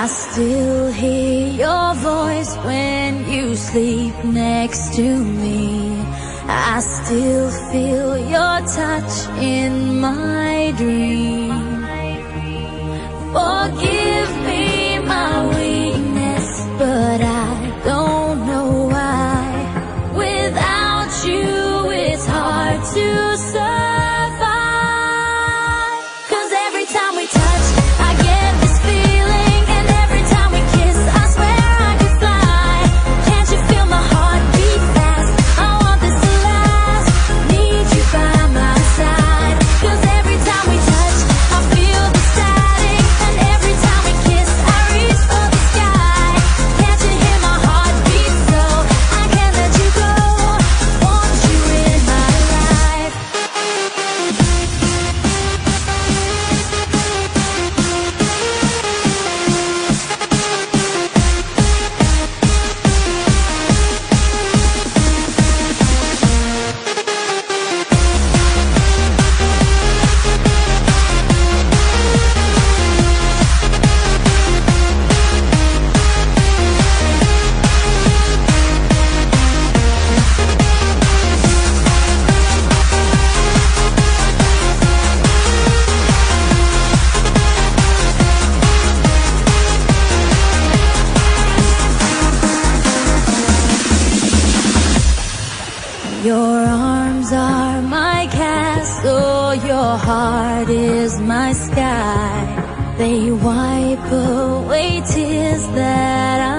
still hear your voice when you sleep next to me. I still feel your touch in my dream. Forgive me my weakness, but I don't know why. Without you, it's hard to survive. 'Cause every time we touch, I get this feeling, and every time we kiss, I swear I could fly. Can't you feel my heart beat fast? I want this to last. Need you by my side. 'Cause every time we touch, I feel the static, and every time we kiss, I reach for the sky. Can't you hear my heart beat so? I can't let you go. Want you in my life. Your arms are my castle, your heart is my sky. They wipe away tears that I